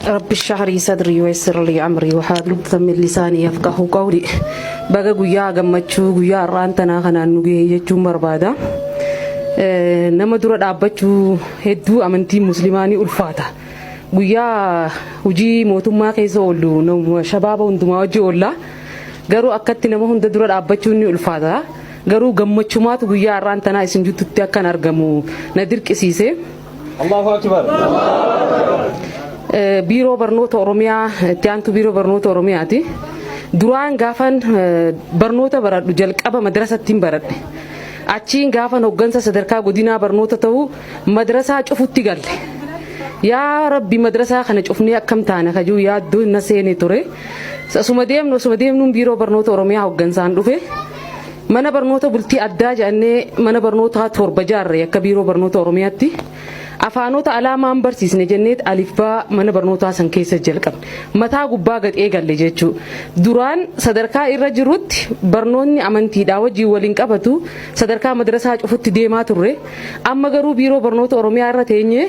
رب اشرح لي صدري ويسر لي أمري وحلل عقدة من لساني يفقهوا قولي بقى قويا قمتشو قويا رانتنا خنا نوجي يجوم بربادا نما درا دابتشو هدو أمنتي مسلماني ألفاتا قويا وجي موتوما كيسولو نو شباب وندما وجي ولا قالوا أكتنا ما هند درا دابتشو ني ألفاتا قالوا قمتشو مات قويا رانتنا اسمجو تتيا أرجمو ندير كسيسه الله أكبر. بيرو برنوتا أوروميا تيانتو بيرو برنوتا أورومياتي duraan gaafan barnoota baradhu jalqaba madrasattiin baradhe achiin gaafan hoggansa sadarkaa godinaa barnoota ta'u madrasaa cufutti galle yaa rabbi madrasaa kana cufnee akkam taana kajuu yaaddoo na seene ture suma deemnuun biiroo barnoota oromiyaa hoggansaan dhufe mana barnoota bultii addaa jedhannee mana barnoota torba jaarre akka biiroo barnoota oromiyaatti afaanota alaamaan barsiisne jenneet alifbaa mana barnootaa san keessa jalqabne mataa gubbaa gad eegalle jechuu duraan sadarkaa irra jirutti barnoonni amantiidhaa wajjin waliin qabatu sadarkaa madrasaa cufutti deemaa turre amma garuu biiroo barnoota oromiyaa irra teenye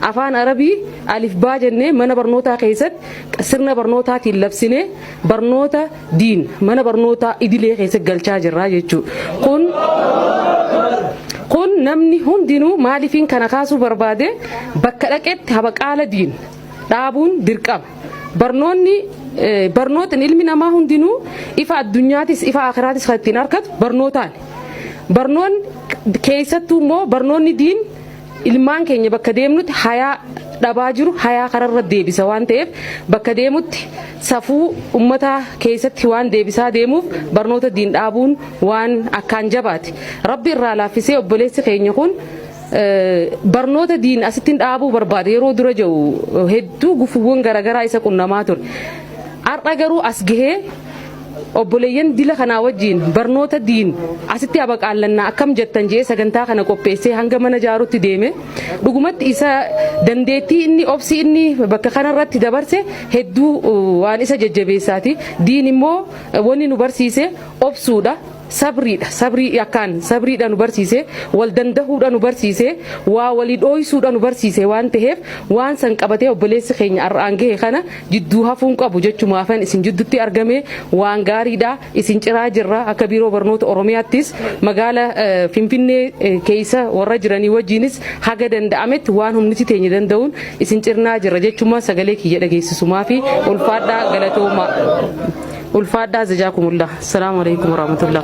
afaan arabii alifbaa jennee mana barnootaa keessatti sirna barnootaatiin labsine barnoota diin mana barnootaa idilee keessa galchaa jirra jechuu kun namni hundinuu maaliifin kana kaasuu barbaade bakka dhaqetti habaqaala diin dhaabuun dirqama barnootni ilmi namaa hundinuu ifa addunyaatis ifa akhiraatis kan ittiin argatu barnootaan barnoonni keessattuu immoo barnoonni diin ilmaan keenya bakka deemnutti hayaa dhabaa jiru hayaa kararra deebisa waan ta'eef bakka deemutti safuu ummataa keessatti waan deebisaa deemuuf barnoota diin dhaabuun waan akkaan jabaate rabbi irraa laaffisee obboleessi keenya kun barnoota diin asittiin dhaabuu barbaade yeroo dura jiru hedduu gufuuwwan garaagaraa isa qunnamaa ture har'a garuu as gahee obboleeyyan dila kanaa wajjin barnoota diin asitti habaqaallannaa akkam jettan jee sagantaa kana qopheessee hanga mana jaarutti deeme dhugumatti isa dandeettii inni obsi inni bakka kanarratti dabarse hedduu waan isa jajjabeessaati diin immoo wanni nu barsiise obsuudha sabrii akkaan sabriidha nu barsiise wal dandahuudha nu barsiise waa walii dhooysuudha nu barsiise waan ta'eef waan san qabatee obboleessi keenya ar'aan gahe kana jidduu hafuun qabu jechumaafan isin jidduutti argame waan gaariidha isin ciraa jirra akka biiroo barnoota oromiyaattis magaala finfinnee keessa warra jiranii wajjinis haga danda'ametti waan humniti teenya danda'uun isin cirnaa jirra jechuma sagalee kiyya dhageessisumaa fi ulfaadhaa galatooma ulfaadhaa jazakumullah assalamu alaykum warahmatullah